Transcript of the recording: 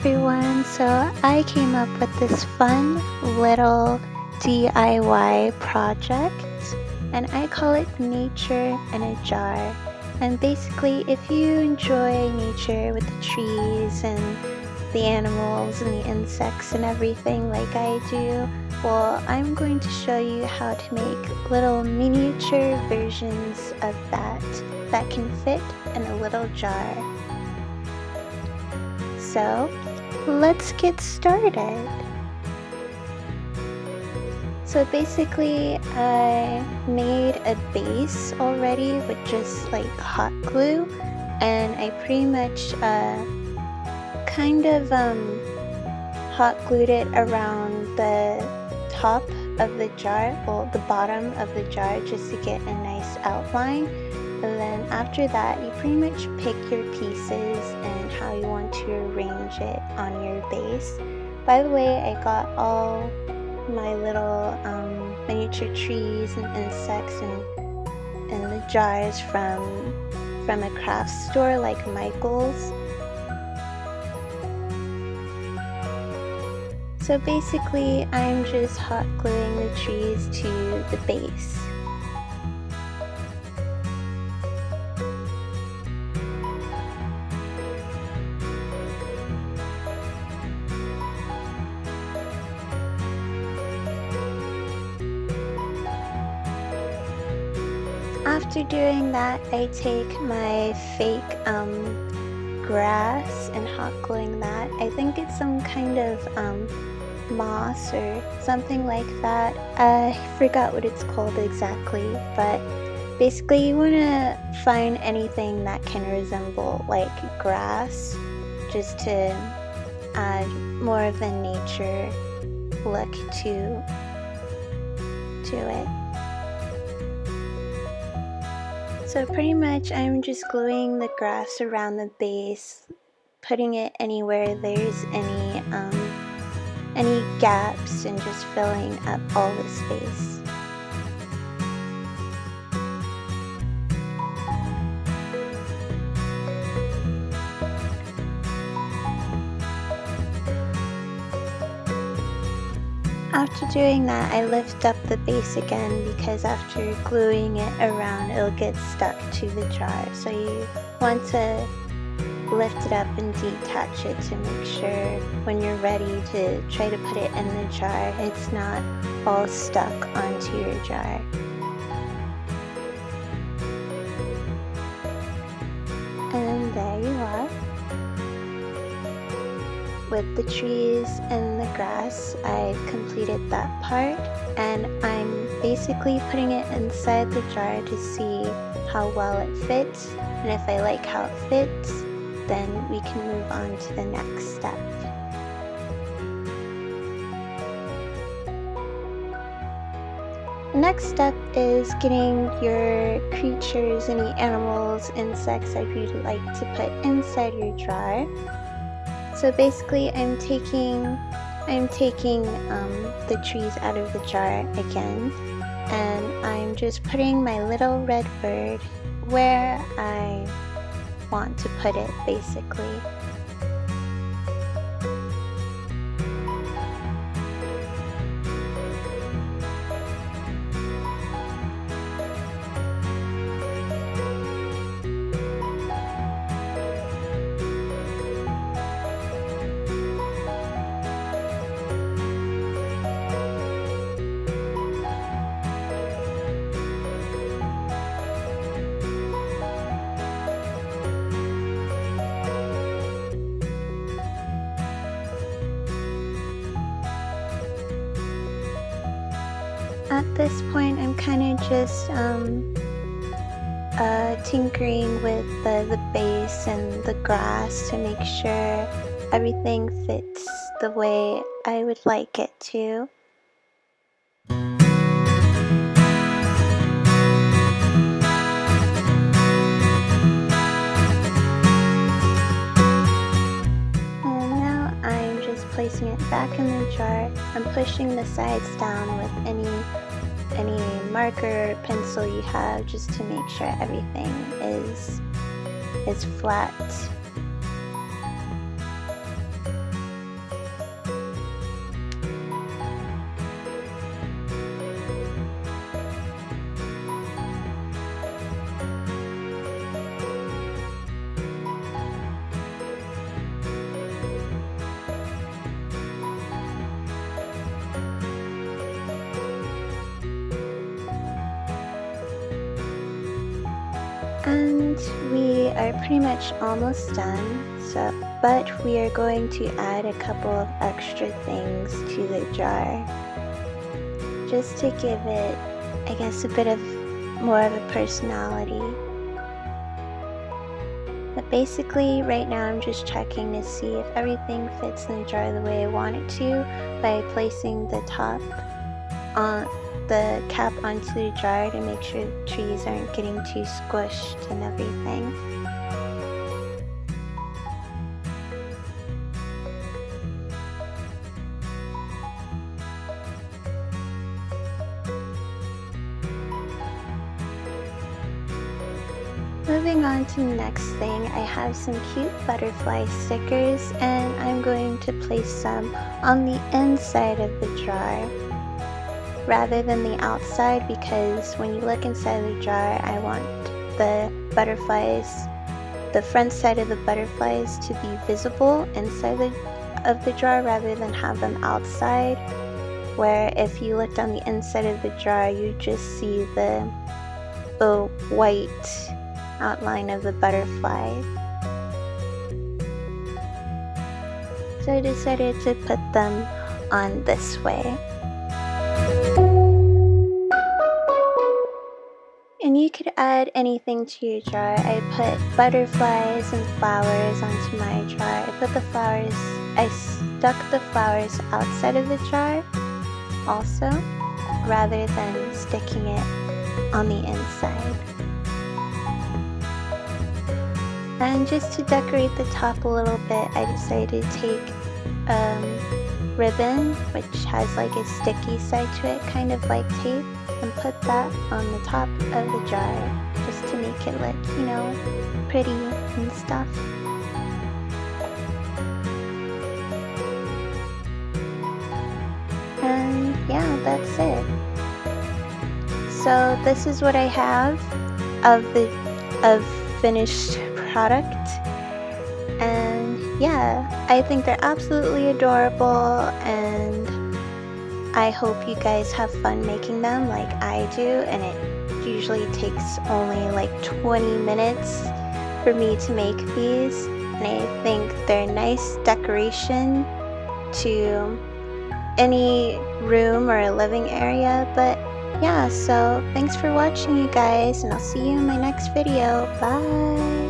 everyone. So I came up with this fun little DIY project and I call it Nature in a Jar. And basically, if you enjoy nature with the trees and the animals and the insects and everything like I do, well, I'm going to show you how to make little miniature versions of that can fit in a little jar. So, let's get started. So basically, I made a base already with just like hot glue, and I pretty much hot glued it around the top of the jar, well, the bottom of the jar, just to get a nice outline. And then after that, you pretty much pick your pieces and how you want to arrange it on your base. By the way, I got all my little miniature trees and insects and the jars from a craft store like Michael's. So basically, I'm just hot gluing the trees to the base. After doing that, I take my fake grass and hot gluing that. I think it's some kind of moss or something like that. I forgot what it's called exactly, but basically you want to find anything that can resemble like grass, just to add more of a nature look to it. So pretty much I'm just gluing the grass around the base, putting it anywhere there's any gaps, and just filling up all the space. After doing that, I lift up the base again, because after gluing it around, it'll get stuck to the jar. So you want to lift it up and detach it to make sure when you're ready to try to put it in the jar, it's not all stuck onto your jar. And there you are. With the trees and the grass, I've completed that part, and I'm basically putting it inside the jar to see how well it fits, and if I like how it fits, then we can move on to the next step. The next step is getting your creatures, any animals, insects that you'd like to put inside your jar. So basically, I'm taking the trees out of the jar again, and I'm just putting my little red bird where I want to put it, basically. At this point, I'm kind of just tinkering with the base and the grass to make sure everything fits the way I would like it to. Placing it back in the jar. I'm pushing the sides down with any marker or pencil you have, just to make sure everything is flat. And we are pretty much almost done, but we are going to add a couple of extra things to the jar just to give it, I guess, a bit of more of a personality. But basically right now I'm just checking to see if everything fits in the jar the way I want it to by placing the top on the cap onto the jar to make sure the trees aren't getting too squished and everything. Moving on to the next thing, I have some cute butterfly stickers and I'm going to place some on the inside of the jar rather than the outside, because when you look inside the jar, I want the butterflies, the front side of the butterflies to be visible inside of the jar rather than have them outside, where if you looked on the inside of the jar, you just see the white outline of the butterfly. So I decided to put them on this way. And you could add anything to your jar. I put butterflies and flowers onto my jar. I stuck the flowers outside of the jar also, rather than sticking it on the inside. And just to decorate the top a little bit, I decided to take ribbon, which has like a sticky side to it, kind of like tape, and put that on the top of the jar just to make it look, you know, pretty and stuff. And yeah, that's it. So this is what I have of finished product, and yeah, I think they're absolutely adorable, and I hope you guys have fun making them like I do. And it usually takes only like 20 minutes for me to make these, and I think they're nice decoration to any room or a living area. But yeah, so thanks for watching, you guys, and I'll see you in my next video. Bye.